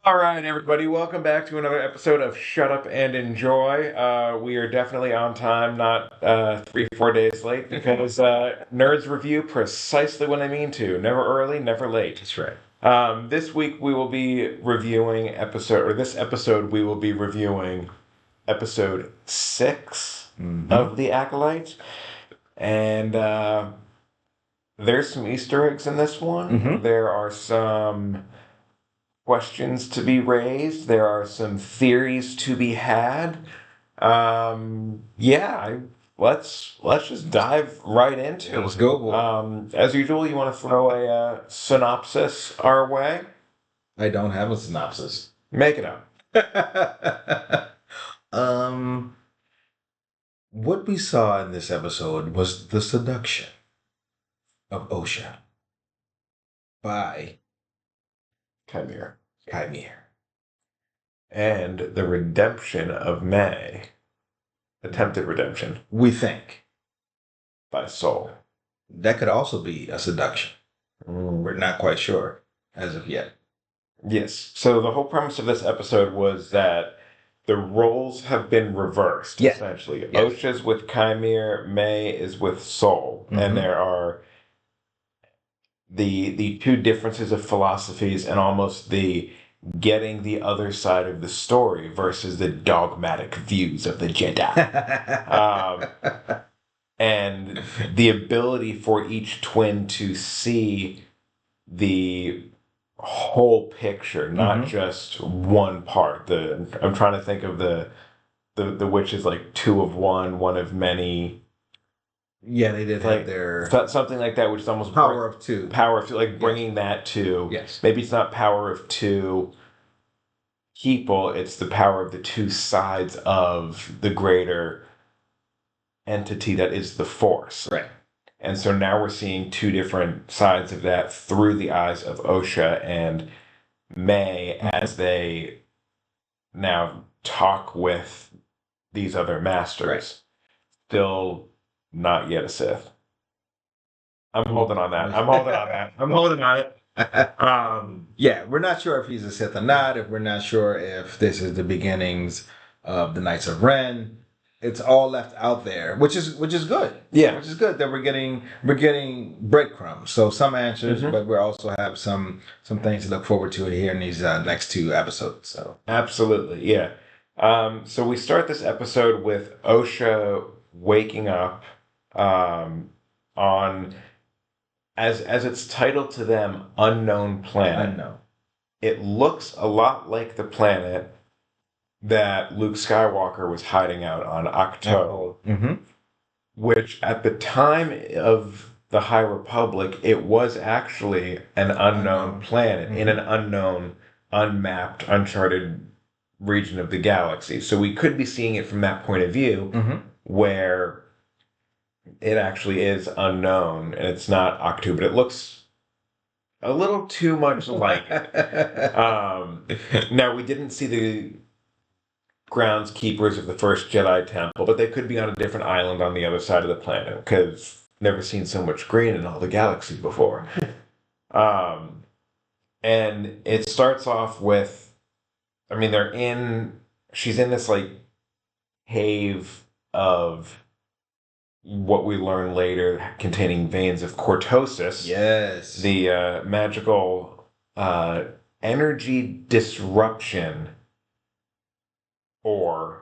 All right, everybody, welcome back to another episode of Shut Up and Enjoy. We are definitely on time, not 3 or 4 days late, because nerds review precisely when they mean to. Never early, never late. That's right. This week we will be reviewing this episode we will be reviewing episode 6 of The Acolyte. And there's some Easter eggs in this one. There are some questions to be raised. There are some theories to be had. Let's just dive right into it. Let's go. As usual, you want to throw a synopsis our way? I don't have a synopsis. Make it up. What we saw in this episode was the seduction of Osha by Chimera. And the redemption of May. Attempted redemption. We think. By Soul. That could also be a seduction. We're not quite sure as of yet. Yes. So the whole premise of this episode was that the roles have been reversed, essentially. Yes. Osha's with Chimera, May is with Soul. And there are the two differences of philosophies and almost the getting the other side of the story versus the dogmatic views of the Jedi. And the ability for each twin to see the whole picture, not just one part. I'm trying to think of the witch is like two of one of many. Yeah, they did have their something like that, which is almost power of two. Power of two, like bringing that to. Yes. Maybe it's not power of two people; it's the power of the two sides of the greater entity that is the Force. Right. And so now we're seeing two different sides of that through the eyes of Osha and May as they now talk with these other masters. Right. Still not yet a Sith. I'm holding on that. I'm holding on it. Yeah, we're not sure if he's a Sith or not. If we're not sure if this is the beginnings of the Knights of Ren. It's all left out there, which is good. Yeah, which is good that we're getting breadcrumbs. So some answers, but we also have some things to look forward to here in these next two episodes. So absolutely, yeah. So we start this episode with Osha waking up on as it's titled to them, Unknown Planet. Unknown. It looks a lot like the planet that Luke Skywalker was hiding out on Ahch-To, which at the time of the High Republic, it was actually an unknown planet in an unknown, unmapped, uncharted region of the galaxy. So we could be seeing it from that point of view, where it actually is unknown and it's not Ahch-To, but it looks a little too much like it. Now, we didn't see the groundskeepers of the first Jedi Temple, but they could be on a different island on the other side of the planet, because never seen so much green in all the galaxy before. And it starts off with, she's in this like cave of what we learn later containing veins of cortosis. Yes. The magical energy disruption or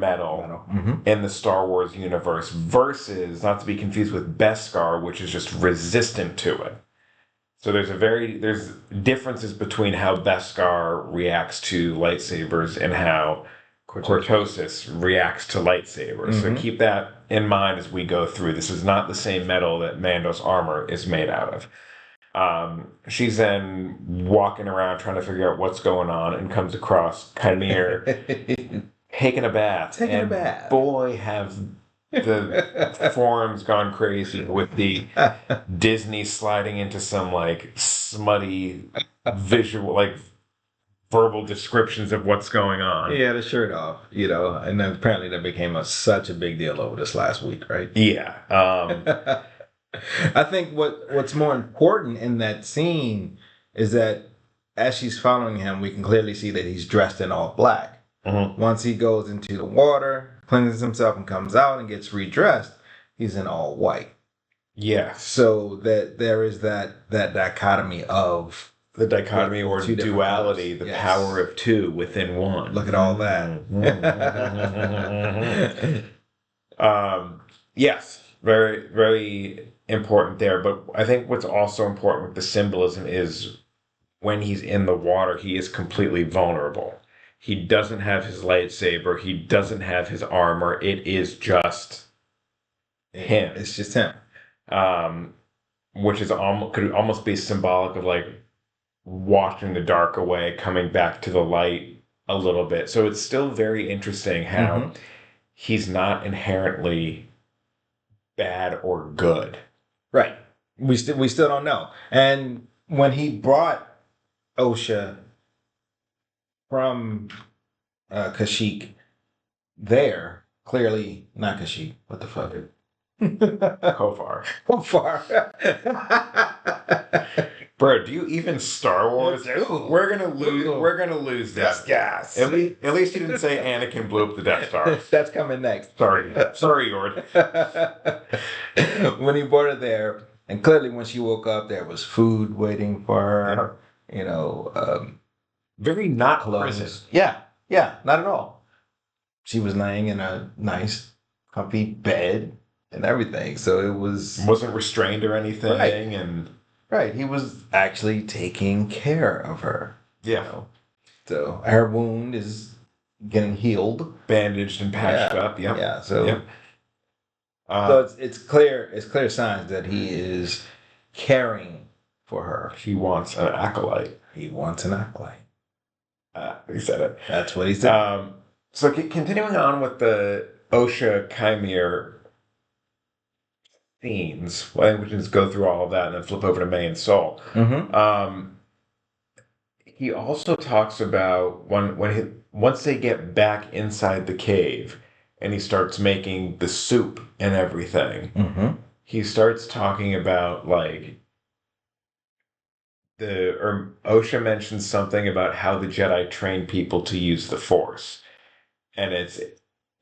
metal in the Star Wars universe versus, not to be confused with Beskar, which is just resistant to it. So there's differences between how Beskar reacts to lightsabers and how cortosis reacts to lightsabers. So keep that in mind as we go through. This is not the same metal that Mando's armor is made out of. She's then walking around trying to figure out what's going on and comes across Chimera taking a bath. Boy, have the forums gone crazy with the Disney sliding into some like smutty visual, like verbal descriptions of what's going on. Yeah, the shirt off, and then apparently that became such a big deal over this last week, right? Yeah. I think what's more important in that scene is that as she's following him, we can clearly see that he's dressed in all black. Mm-hmm. Once he goes into the water, cleanses himself, and comes out and gets redressed, he's in all white. Yeah. So that there is that dichotomy of the dichotomy or duality, the power of two within one. Look at all that. Yes, very, very important there. But I think what's also important with the symbolism is when he's in the water, he is completely vulnerable. He doesn't have his lightsaber. He doesn't have his armor. It is just him. It's just him. Which is could almost be symbolic of like washing the dark away, coming back to the light a little bit. So it's still very interesting how he's not inherently bad or good. Right. We still don't know. And when he brought Osha from Kashyyyk there, clearly not Kashyyyk. What the fuck? Kofar. Bro, do you even Star Wars? We're gonna lose this. Yes. At least you didn't say Anakin blew up the Death Star. That's coming next. Sorry, Yord. When he brought her there, and clearly when she woke up, there was food waiting for her. You know, very not clothes. prison. Yeah, not at all. She was laying in a nice, comfy bed and everything, so it wasn't restrained or anything, and. Right, he was actually taking care of her. Yeah. You know? So her wound is getting healed, bandaged and patched up. Yep. Yeah. So, yep. So it's clear signs that he is caring for her. He wants an acolyte. He wants an acolyte. He said it. That's what he said. So continuing on with the Osha Chimere scenes. I think we can just go through all of that and then flip over to May and Soul. He also talks about once they get back inside the cave and he starts making the soup and everything. He starts talking about like Osha mentions something about how the Jedi train people to use the Force, and it's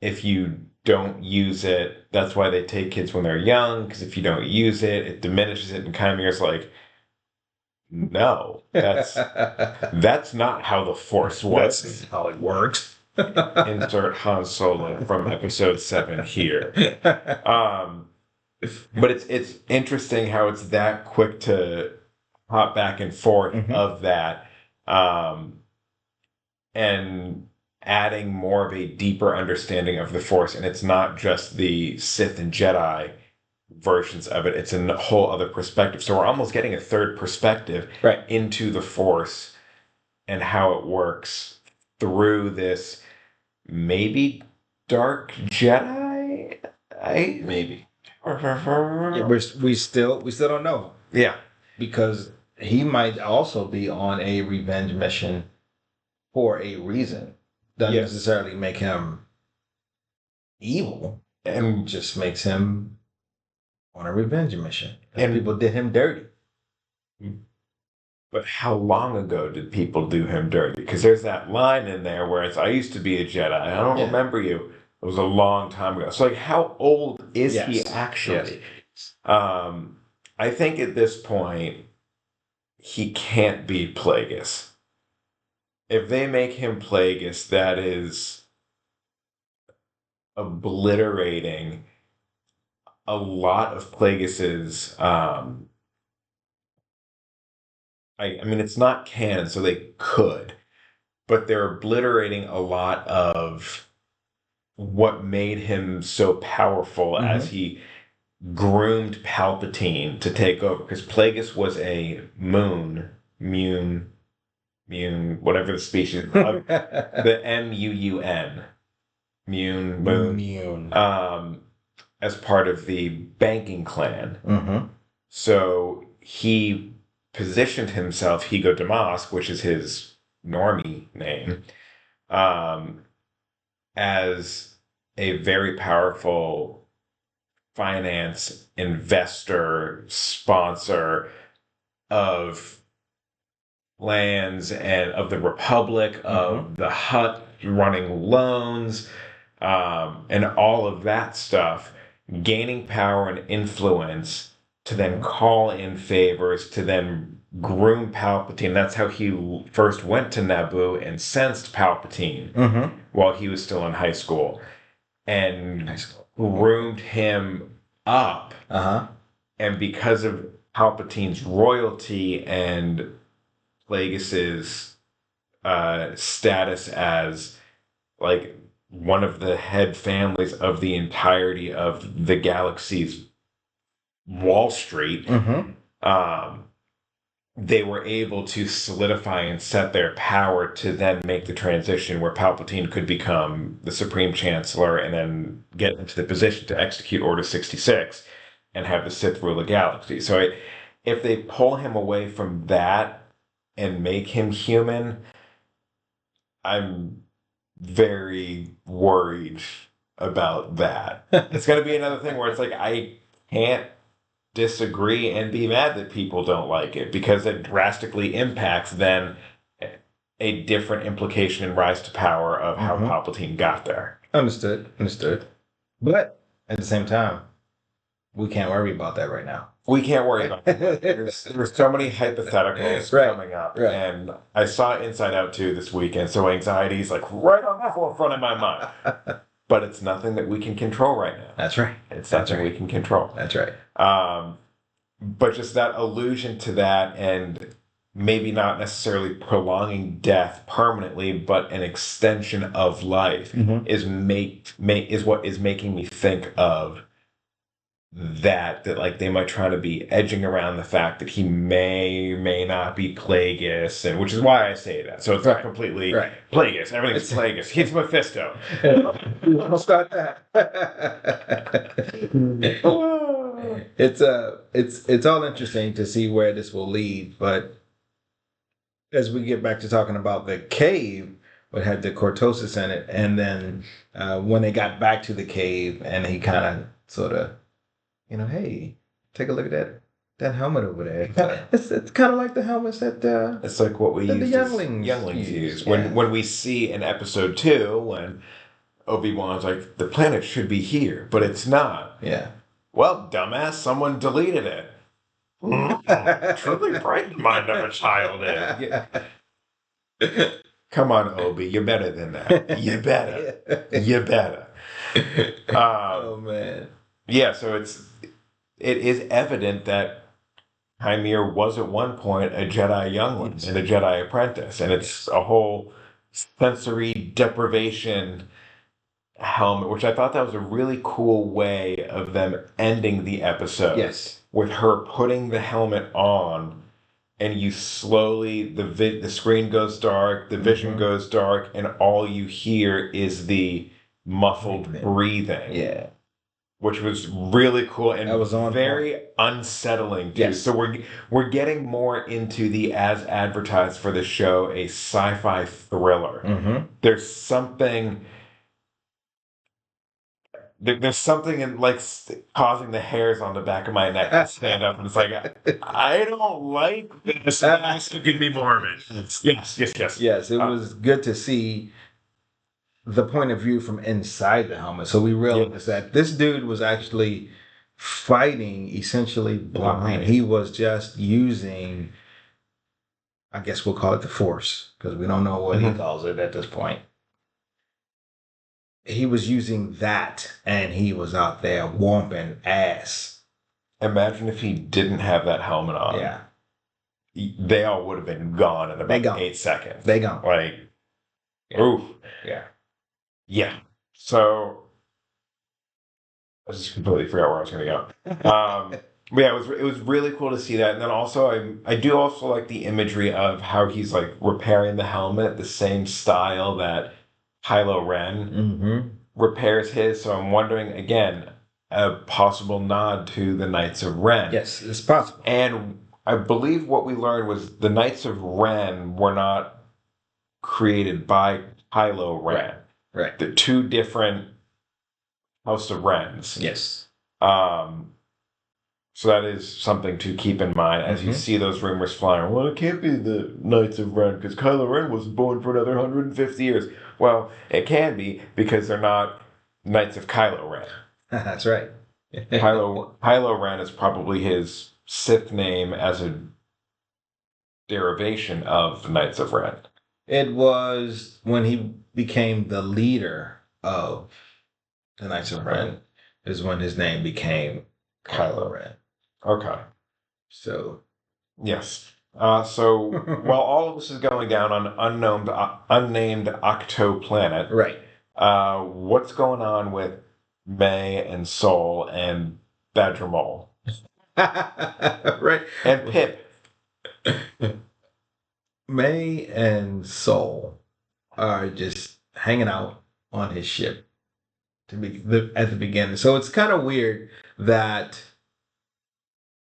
if you don't use it, that's why they take kids when they're young, because if you don't use it, it diminishes it. And Chimere's like, no, that's not how the Force works. That's how it works. Insert Han Solo from episode 7 here. But it's interesting how it's that quick to hop back and forth of that, and adding more of a deeper understanding of the Force. And it's not just the Sith and Jedi versions of it. It's a whole other perspective. So we're almost getting a third perspective into the Force and how it works through this maybe dark Jedi? Maybe. Yeah, we still don't know. Yeah. Because he might also be on a revenge mission for a reason. Doesn't necessarily make him evil, and just makes him on a revenge mission. And people did him dirty. But how long ago did people do him dirty? Because there's that line in there where it's, I used to be a Jedi. I don't remember you. It was a long time ago. So like, how old is he actually? Yes. I think at this point, he can't be Plagueis. If they make him Plagueis, that is obliterating a lot of Plagueis's. I mean, it's not canon, so they could, but they're obliterating a lot of what made him so powerful as he groomed Palpatine to take over. Because Plagueis was a Moon, whatever the species of the Muun, Moon, as part of the banking clan. So he positioned himself, Higo Damask, which is his normie name, as a very powerful finance investor, sponsor of lands and of the Republic, of the Hutt running loans, and all of that stuff, gaining power and influence to then call in favors, to then groom Palpatine. That's how he first went to Naboo and sensed Palpatine while he was still in high school, and groomed him up. And because of Palpatine's royalty and Plagueis's status as like one of the head families of the entirety of the galaxy's Wall Street, they were able to solidify and set their power to then make the transition where Palpatine could become the Supreme Chancellor and then get into the position to execute Order 66 and have the Sith rule the galaxy. So if they pull him away from that and make him human, I'm very worried about that. It's going to be another thing where it's like, I can't disagree and be mad that people don't like it, because it drastically impacts then a different implication and rise to power of how Palpatine got there. Understood. But at the same time, we can't worry about that right now. We can't worry about that. There's so many hypotheticals coming up. And I saw Inside Out 2 this weekend, so anxiety is like right on the forefront of my mind. But it's nothing that we can control right now. That's right. It's nothing we can control. That's right. But just that allusion to that, and maybe not necessarily prolonging death permanently, but an extension of life is what is making me think of that like they might try to be edging around the fact that he may not be Plagueis, and which is why I say that. So it's not completely Plagueis. Everything's Plagueis. He's Mephisto. I'll start that. It's all interesting to see where this will lead, but as we get back to talking about the cave, what had the cortosis in it, and then when they got back to the cave, and he kind of sort of, hey, take a look at that helmet over there. It's kind of like the helmets that it's like what we the used younglings use. When we see in episode 2 when Obi-Wan's like, the planet should be here, but it's not. Yeah. Well, dumbass, someone deleted it. Truly bright mind of a child is. Come on, Obi, you're better than that. You better. You better. Oh man. Yeah, so it is evident that Hymir was at one point a Jedi youngling and a Jedi apprentice, and it's a whole sensory deprivation helmet, which I thought that was a really cool way of them ending the episode. Yes. With her putting the helmet on, and you slowly, the screen goes dark, the vision goes dark, and all you hear is the muffled breathing. Yeah. Which was really cool and that was very unsettling too. Yes. So we're getting more into the, as advertised for the show, a sci-fi thriller. There's something in like causing the hairs on the back of my neck to stand up, and it's like, I don't like this. This could be more of it. Yes. Yes, it was good to see the point of view from inside the helmet. So we realized that this dude was actually fighting essentially blind. He was just using, I guess we'll call it the Force, because we don't know what he calls it at this point. He was using that, and he was out there whomping ass. Imagine if he didn't have that helmet on. Yeah. They all would have been gone in about 8 seconds. They gone. Like, oof. Yeah. Yeah. So I just completely forgot where I was going to go. But yeah, it was really cool to see that. And then also, I do also like the imagery of how he's like repairing the helmet the same style that Kylo Ren repairs his. So I'm wondering, again, a possible nod to the Knights of Ren. Yes, it's possible. And I believe what we learned was the Knights of Ren were not created by Kylo Ren. Right. The two different House of Rens. Yes. So that is something to keep in mind as you see those rumors flying. Well, it can't be the Knights of Ren because Kylo Ren wasn't born for another 150 years. Well, it can be because they're not Knights of Kylo Ren. That's right. Kylo Ren is probably his Sith name as a derivation of the Knights of Ren. It was when he became the leader of the Knights of Ren is when his name became Kylo Ren. Okay. So, yes. So while all of this is going down on unnamed Octo planet, right. What's going on with May and Sol and Badger Mole? Right. And Pip. May and Sol are just hanging out on his ship at the beginning. So it's kind of weird that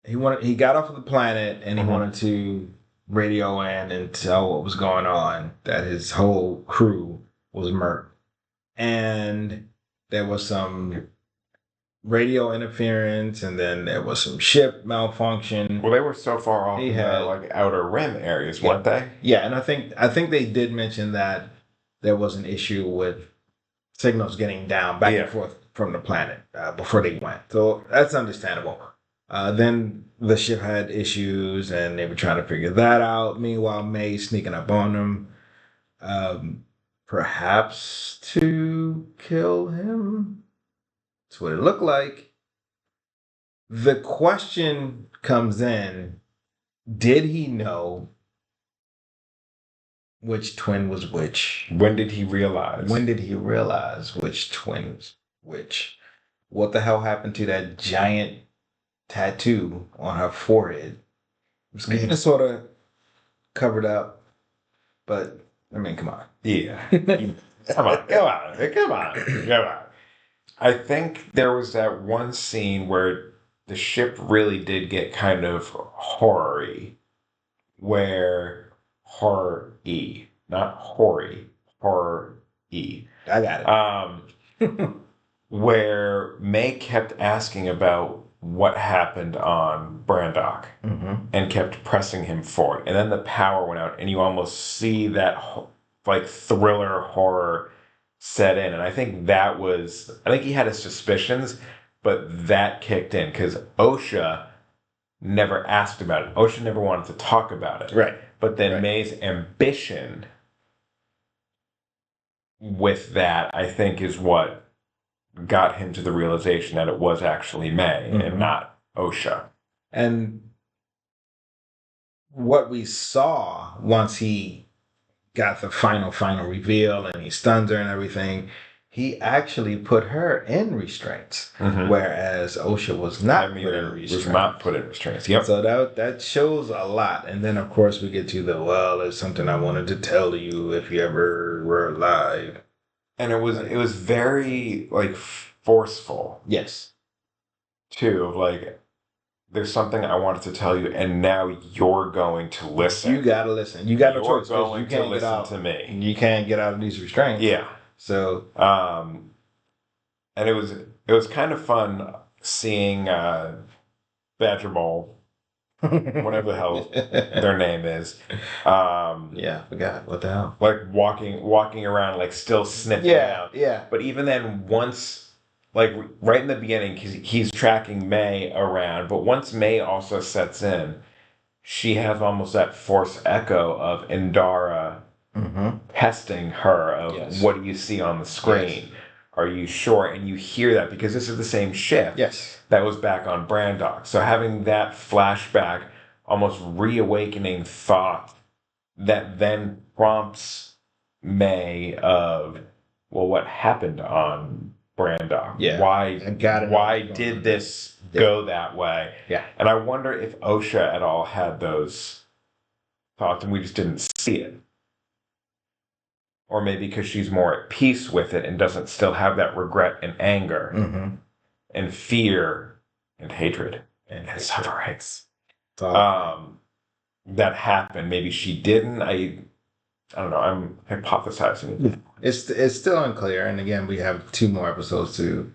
he got off of the planet and he wanted to radio in and tell what was going on, that his whole crew was murked. And there was some radio interference, and then there was some ship malfunction. Well, they were so far off in the like outer rim areas, weren't they? Yeah, and I think they did mention that there was an issue with signals getting down back and forth from the planet before they went. So that's understandable. Then the ship had issues, and they were trying to figure that out. Meanwhile, May sneaking up on them, perhaps to kill him. That's what it looked like. The question comes in, did he know which twin was which? When did he realize? When did he realize which twin was which? What the hell happened to that giant tattoo on her forehead? It was kind of sort of covered up, but I mean, come on. Yeah. Come on. I think there was that one scene where the ship really did get kind of horror-y, where horror-y, not hoary, horror-y. I got it. Where May kept asking about what happened on Brandok and kept pressing him forward. And then the power went out, and you almost see that like thriller horror set in. And I think he had his suspicions, but that kicked in because Osha never asked about it. Osha never wanted to talk about it. Right. But then May's ambition with that, I think, is what got him to the realization that it was actually May and not Osha. And what we saw once he got the final reveal and he stuns her and everything, he actually put her in restraints, whereas Osha was not put in restraints. Was not put in restraints. Yep. So that shows a lot. And then of course we get to there's something I wanted to tell you if you ever were alive. And it was very like forceful. Yes. Too, like there's something I wanted to tell you, and now you're going to listen. You gotta listen. You got no choice. You're going to listen to me. You can't get out of these restraints. Yeah. So, and it was kind of fun seeing Badger Mole, whatever the hell their name is. I forgot what the hell. Like walking around, like still sniffing out. Yeah. But even then, once, like right in the beginning, he's tracking May around. But once May also sets in, she has almost that force echo of Indara testing her of what do you see on the screen? Yes. Are you sure? And you hear that because this is the same ship that was back on Brandok. So having that flashback, almost reawakening thought that then prompts May of, well, what happened on Brandok? Yeah. Why did this go that way? Yeah. And I wonder if Osha at all had those thoughts and we just didn't see it. Or maybe because she's more at peace with it and doesn't still have that regret and anger and fear and hatred and sufferings that happened. Maybe she didn't. I don't know. I'm hypothesizing. It's still unclear. And again, we have 2 more episodes to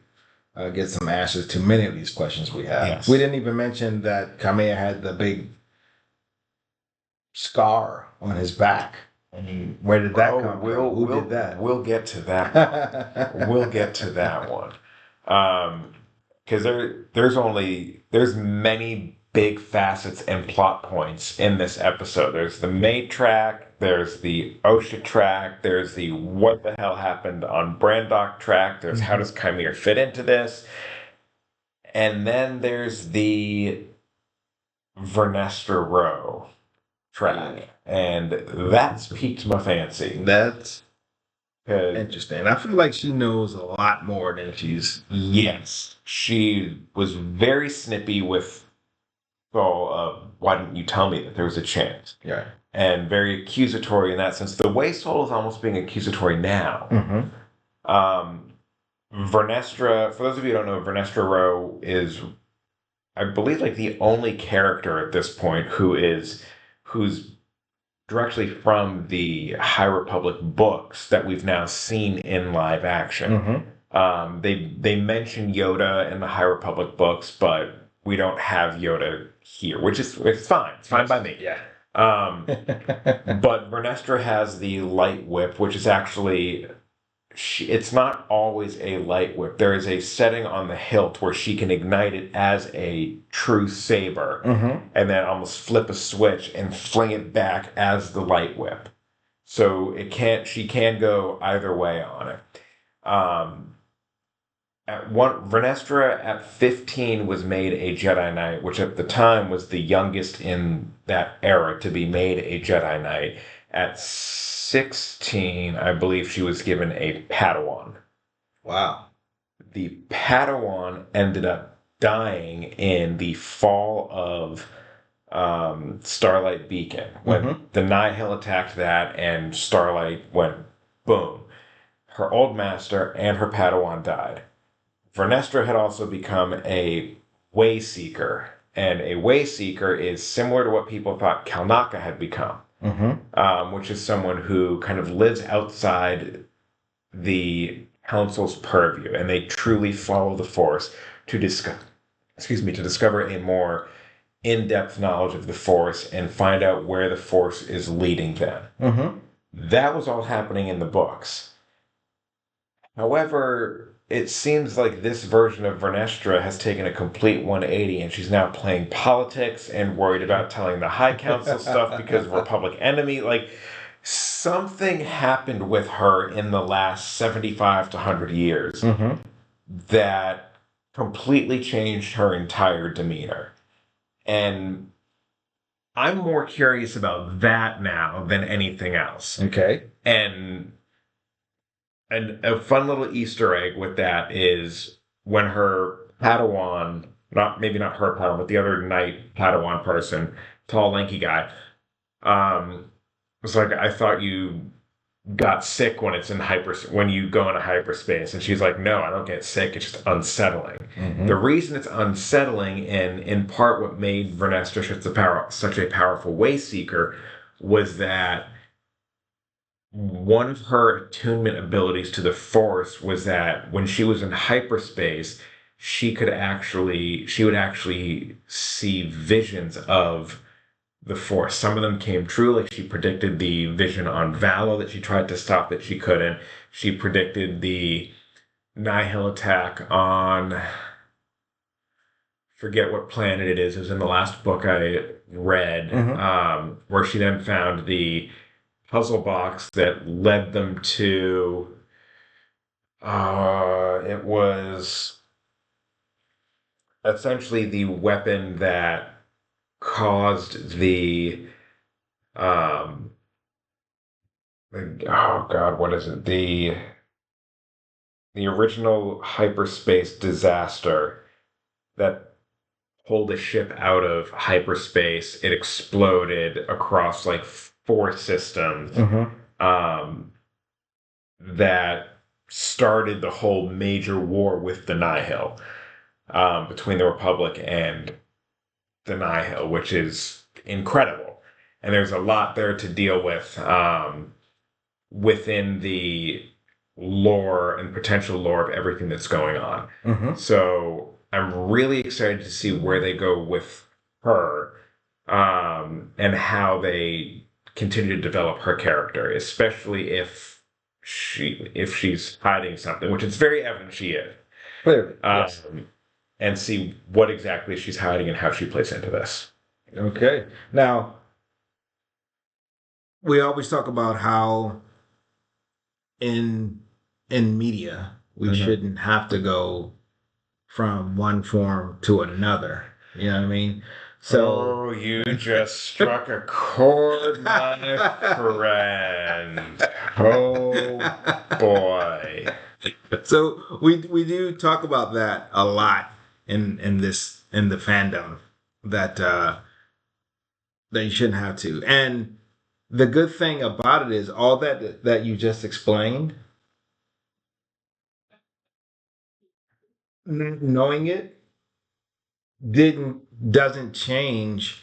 get some answers to many of these questions we have. Yes. We didn't even mention that Kamea had the big scar on his back. And where did that come from? Who did that? We'll get to that. We'll get to that one. Because there's many big facets and plot points in this episode. There's the May track, there's the OSHA track, there's the what the hell happened on Brandok track, there's how does Chimera fit into this, and then there's the Vernestra Row track, and that's piqued my fancy. That's interesting. I feel like she knows a lot more than she's. Yes, she was very snippy with. Why didn't you tell me that there was a chance? Yeah. And very accusatory in that sense. The way Soul is almost being accusatory now. Vernestra, for those of you who don't know, Vernestra Rowe is, I believe, like the only character at this point who's directly from the High Republic books that we've now seen in live action. They mention Yoda in the High Republic books, but we don't have Yoda here, which is it's fine. It's fine by me. Yeah. But Vernestra has the light whip, which is actually it's not always a light whip. There is a setting on the hilt where she can ignite it as a true saber, and then almost flip a switch and fling it back as the light whip. So she can go either way on it. Vernestra at 15 was made a Jedi Knight, which at the time was the youngest in that era to be made a Jedi Knight. At 16, I believe she was given a Padawan. Wow. The Padawan ended up dying in the fall of Starlight Beacon when the Nihil attacked that and Starlight went boom. Her old master and her Padawan died. Vernestra had also become a way seeker, and a way seeker is similar to what people thought Kalnaka had become, which is someone who kind of lives outside the council's purview, and they truly follow the Force to discover a more in-depth knowledge of the Force and find out where the Force is leading them. That was all happening in the books. However, it seems like this version of Vernestra has taken a complete 180 and she's now playing politics and worried about telling the High Council stuff because of Republic enemy. Like, something happened with her in the last 75 to 100 years that completely changed her entire demeanor. And I'm more curious about that now than anything else. Okay. And a fun little Easter egg with that is when her Padawan, maybe not her Padawan, but the other knight Padawan person, tall, lanky guy, was like, I thought you got sick when when you go into hyperspace. And she's like, no, I don't get sick. It's just unsettling. The reason it's unsettling, and in part what made Vernestra such a powerful way seeker, was that one of her attunement abilities to the Force was that when she was in hyperspace, she would actually see visions of the Force. Some of them came true, like she predicted the vision on Valo that she tried to stop that she couldn't. She predicted the Nihil attack on, forget what planet it is. It was in the last book I read, where she then found the puzzle box that led them to it was essentially the weapon that caused the what is it, the original hyperspace disaster that pulled a ship out of hyperspace. It exploded across like 4 systems that started the whole major war with the Nihil, between the Republic and the Nihil, which is incredible. And there's a lot there to deal with within the lore and potential lore of everything that's going on. Mm-hmm. So I'm really excited to see where they go with her, and how they continue to develop her character, especially if she's hiding something, which it's very evident she is. Clearly, yes. And see what exactly she's hiding and how she plays into this. Okay. Now, we always talk about how in media we shouldn't have to go from one form to another. You know what I mean? So you just struck a chord, my friend. Oh boy. So we do talk about that a lot in the fandom, that that you shouldn't have to. And the good thing about it is all that you just explained, knowing it doesn't change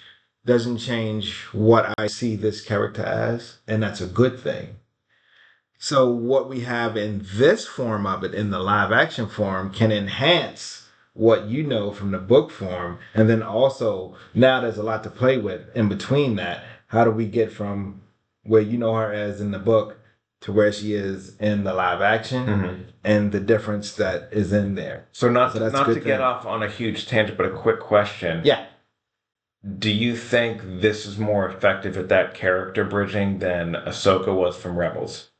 what I see this character as, and that's a good thing. So what we have in this form of it, in the live action form, can enhance what you know from the book form, and then also now there's a lot to play with in between that. How do we get from where you know her as in the book to where she is in the live action, and the difference that is in there? So not to get off on a huge tangent, but a quick question. Yeah. Do you think this is more effective at that character bridging than Ahsoka was from Rebels?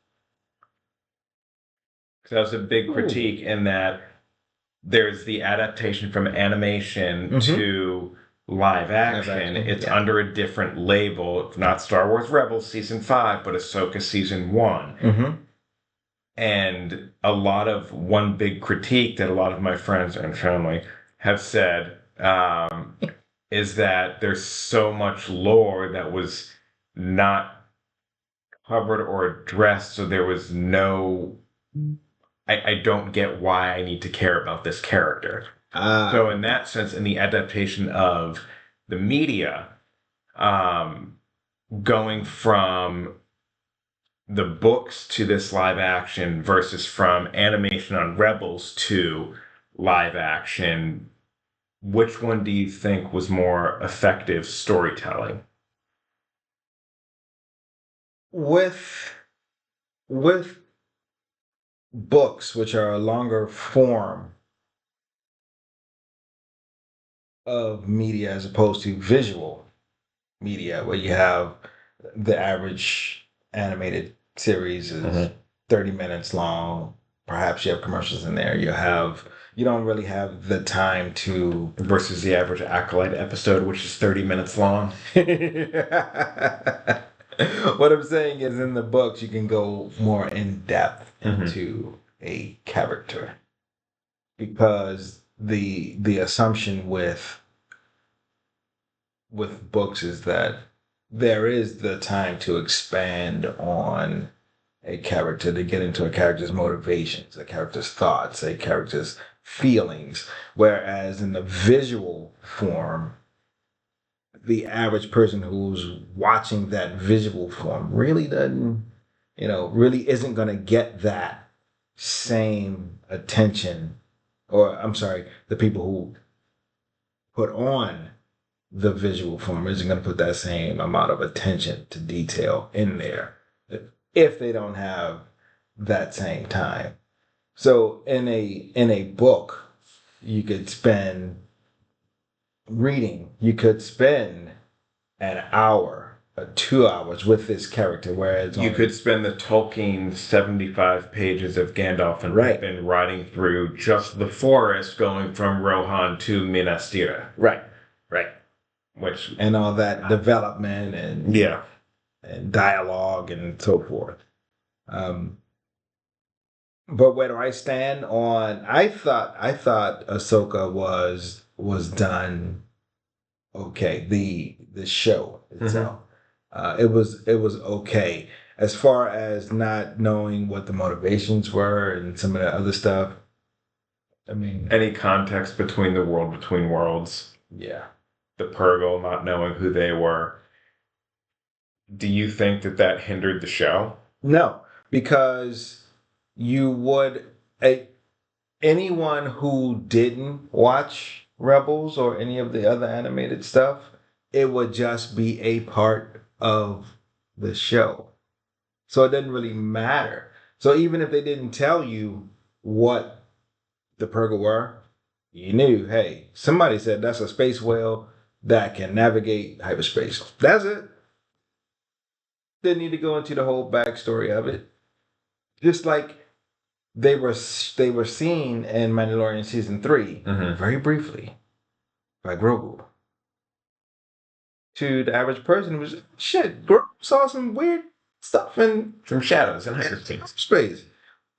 Because that was a big critique in that there's the adaptation from animation to live action. It's under a different label. It's not Star Wars Rebels Season 5, but Ahsoka Season 1. And one big critique that a lot of my friends and family have said is that there's so much lore that was not covered or addressed, so there was no... I don't get why I need to care about this character. So in that sense, in the adaptation of the media, going from the books to this live action versus from animation on Rebels to live action, which one do you think was more effective storytelling? With books, which are a longer form of media as opposed to visual media, where you have the average animated series is 30 minutes long. Perhaps you have commercials in there. You don't really have the time to... Versus the average Acolyte episode, which is 30 minutes long. What I'm saying is, in the books, you can go more in depth into a character, because the assumption with books is that there is the time to expand on a character, to get into a character's motivations, a character's thoughts, a character's feelings, whereas in the visual form, the average person who's watching that visual form really isn't going to get that same attention. Or, I'm sorry, the people who put on the visual form isn't going to put that same amount of attention to detail in there if they don't have that same time. So in a book, you could spend an hour or 2 hours with this character, whereas you could spend the Tolkien 75 pages of Gandalf and Pippin riding through just the forest, going from Rohan to Minas Tirith. Right. And all that development and dialogue and so forth. But where do I stand on? I thought Ahsoka was done okay. The show itself, it was okay. As far as not knowing what the motivations were and some of the other stuff, I mean, any context between the world between worlds. Yeah. The Purgle, not knowing who they were. Do you think that hindered the show? No, because you would anyone who didn't watch Rebels or any of the other animated stuff, it would just be a part of the show. So it doesn't really matter. So even if they didn't tell you what the Purrgil were, you knew, hey, somebody said that's a space whale that can navigate hyperspace. That's it. Didn't need to go into the whole backstory of it. Just like they were seen in Mandalorian season 3, very briefly, by Grogu. To the average person, it was shit. Grogu saw some weird stuff in some shadows in hyperspace.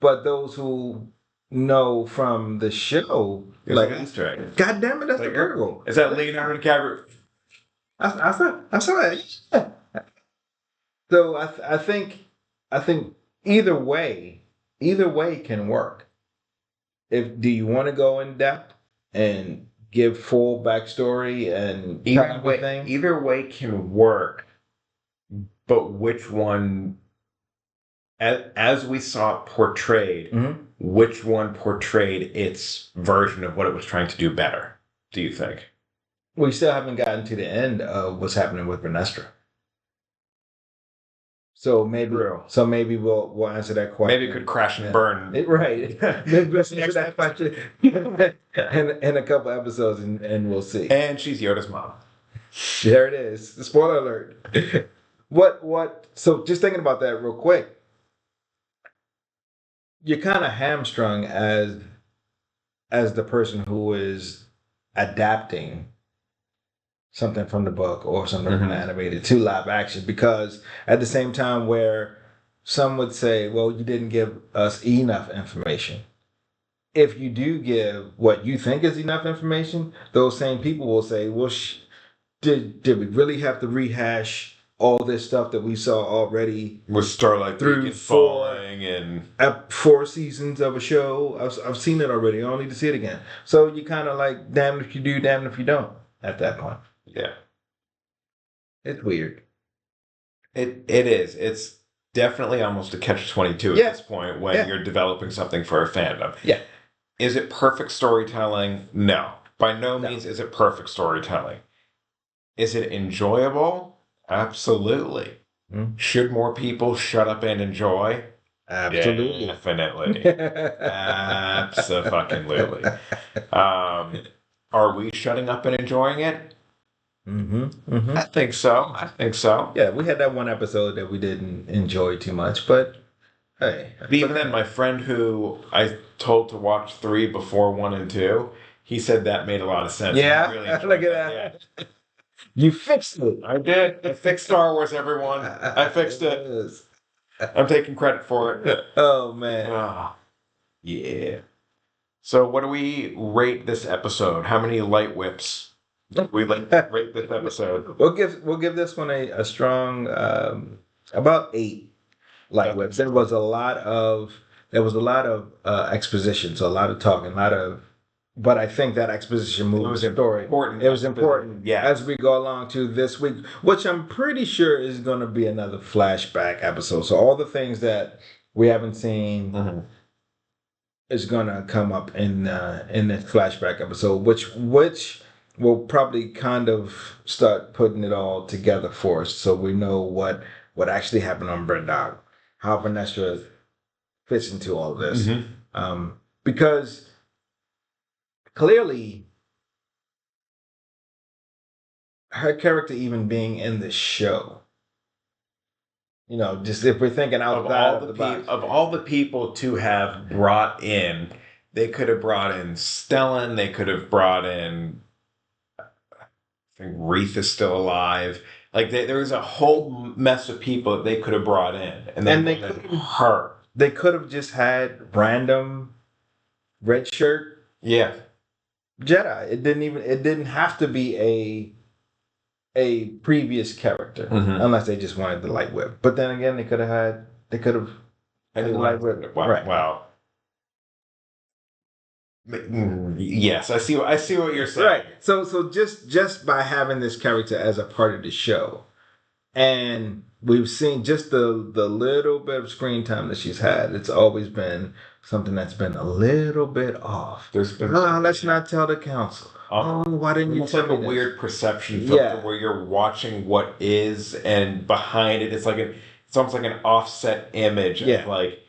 But those who know from the show, like, God damn it, that's the Purrgil. Is that Leonardo DiCaprio? I saw it. So I think either way can work. Do you want to go in depth and give full backstory and either way can work, but which one, as we saw it portrayed, which one portrayed its version of what it was trying to do better, do you think? We still haven't gotten to the end of what's happening with Vernestra. So maybe we'll answer that question. Maybe it could crash and burn. Right. Maybe we'll answer that question in a couple episodes, and we'll see. And she's Yoda's mom. There it is. Spoiler alert. What? So just thinking about that real quick, you're kind of hamstrung as the person who is adapting something from the book or something from animated to live action, because at the same time where some would say, well, you didn't give us enough information. If you do give what you think is enough information, those same people will say, well, did we really have to rehash all this stuff that we saw already with Starlight through falling and 4 seasons of a show? I've seen it already. I don't need to see it again. So you kind of like, damn if you do, damn if you don't at that point. Yeah. It's weird. It is. It's definitely almost a catch-22 at this point when you're developing something for a fandom. Yeah. Is it perfect storytelling? No. By no means is it perfect storytelling. Is it enjoyable? Absolutely. Should more people shut up and enjoy? Absolutely. Definitely. Abso-fucking-lutely. Are we shutting up and enjoying it? I think so. Yeah, we had that one episode that we didn't enjoy too much, but hey. Even then, my friend who I told to watch 3 before 1 and 2, he said that made a lot of sense. Yeah, really look at that. Yeah. You fixed it. I did. I fixed Star Wars, everyone. I fixed it. I'm taking credit for it. Oh, man. Yeah. So what do we rate this episode? How many light whips? We rate this episode. We'll give this one a strong about 8 light whips. There was a lot of exposition, so a lot of talking, but I think that exposition moved the story. It was important. Yeah. As we go along to this week, which I'm pretty sure is going to be another flashback episode. So all the things that we haven't seen is going to come up in this flashback episode, which we'll probably kind of start putting it all together for us, so we know what actually happened on Brendog, how Vernestra fits into all of this. Because clearly her character even being in the show, just if we're thinking outside of all the people to have brought in, they could have brought in Stellan, they could have brought in, I think Wreath is still alive. Like there was a whole mess of people that they could have brought in, and then they could her. They could have just had random red shirt. Yeah. Jedi. It didn't have to be a previous character unless they just wanted the light whip. But then again, they could have had the light whip. Wow. Yes, I see what you're saying. Right. So just by having this character as a part of the show, and we've seen just the little bit of screen time that she's had. It's always been something that's been a little bit off. There's been let's not tell the council. Why didn't you tell me like a weird perception filter where you're watching what is, and behind it, it's almost like an offset image of like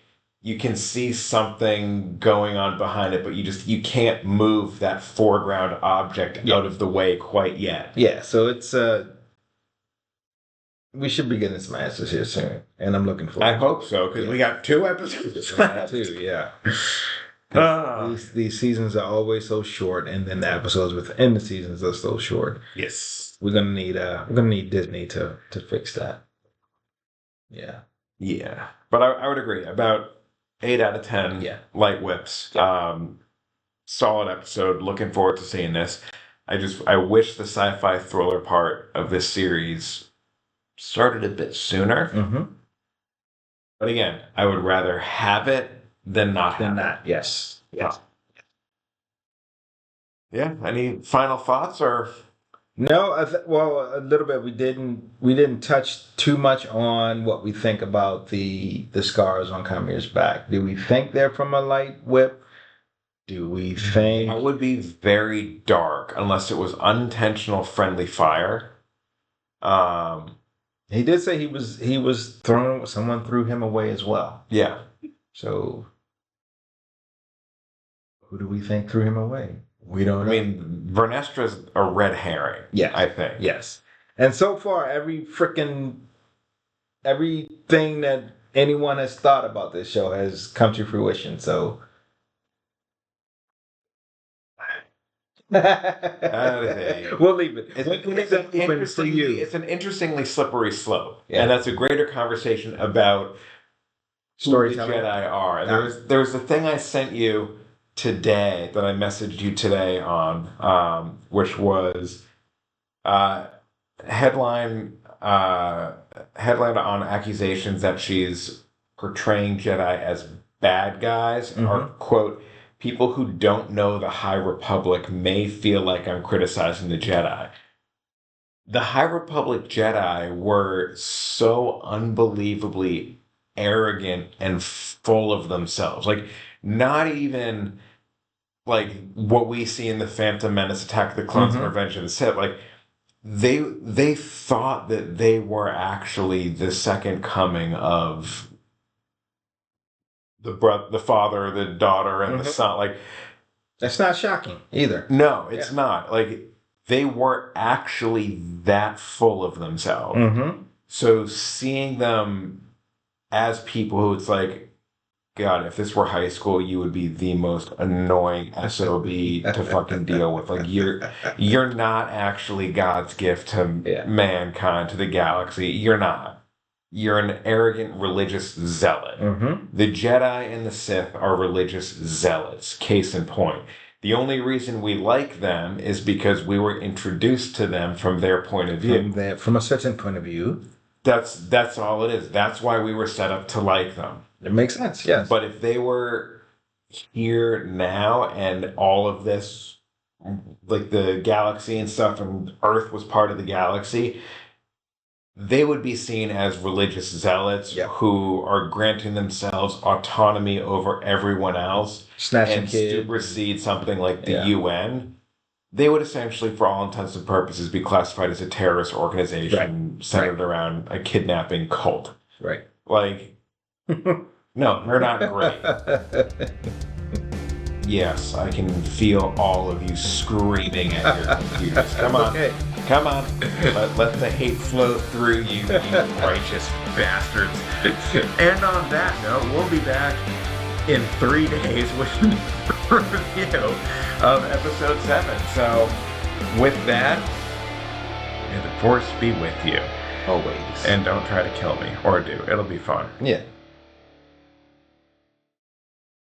you can see something going on behind it, but you can't move that foreground object out of the way quite yet. Yeah, so it's we should be getting some answers here soon, and I'm looking forward. I hope so, because we got 2 episodes left. These seasons are always so short, and then the episodes within the seasons are so short. Yes, we're gonna need Disney to fix that. Yeah, but I would agree about 8 out of 10. Light whips. Solid episode. Looking forward to seeing this. I wish the sci-fi thriller part of this series started a bit sooner. Mm-hmm. But again, I would rather have it than not have it. Yes. Yeah. Any final thoughts or? No. Well, a little bit. We didn't touch too much on what we think about the scars on Kamir's back. Do we think they're from a light whip? Do we think it would be very dark unless it was unintentional friendly fire? He did say he was thrown. Someone threw him away as well. Yeah. So, who do we think threw him away? We don't know. I mean, Vernestra's a red herring. Yeah, I think. Yes. And so far, everything that anyone has thought about this show has come to fruition. So. We'll leave it. It's an interestingly slippery slope, and that's a greater conversation about storytelling. Who the Jedi are. There was a thing I sent you today that I messaged you today on, which was headline on accusations that she's portraying Jedi as bad guys, or quote, people who don't know the High Republic may feel like I'm criticizing the Jedi. The High Republic Jedi were so unbelievably arrogant and full of themselves. Like, not even like what we see in the Phantom Menace, Attack of the Clones, and Revenge of the Sith. Like, they thought that they were actually the second coming of the father, the daughter, and the son. Like, that's not shocking either. No, it's not. Like, they were actually that full of themselves. So seeing them as people who, it's like, God, if this were high school, you would be the most annoying SOB to fucking deal with. Like, you're not actually God's gift to mankind, to the galaxy. You're not. You're an arrogant religious zealot. The Jedi and the Sith are religious zealots, case in point. The only reason we like them is because we were introduced to them from their point of view. From a certain point of view. That's all it is. That's why we were set up to like them. It makes sense, yes. But if they were here now and all of this, like the galaxy and stuff, and Earth was part of the galaxy, they would be seen as religious zealots who are granting themselves autonomy over everyone else and supersede something like the UN. They would essentially, for all intents and purposes, be classified as a terrorist organization centered around a kidnapping cult. Right. Like, no, they're not great. Yes, I can feel all of you screaming at your computers. Come on. Come on. Let the hate flow through you, you righteous bastards. And on that note, we'll be back in 3 days with a review of episode 7. So, with that, may the force be with you. Always. And don't try to kill me. Or do. It'll be fun. Yeah.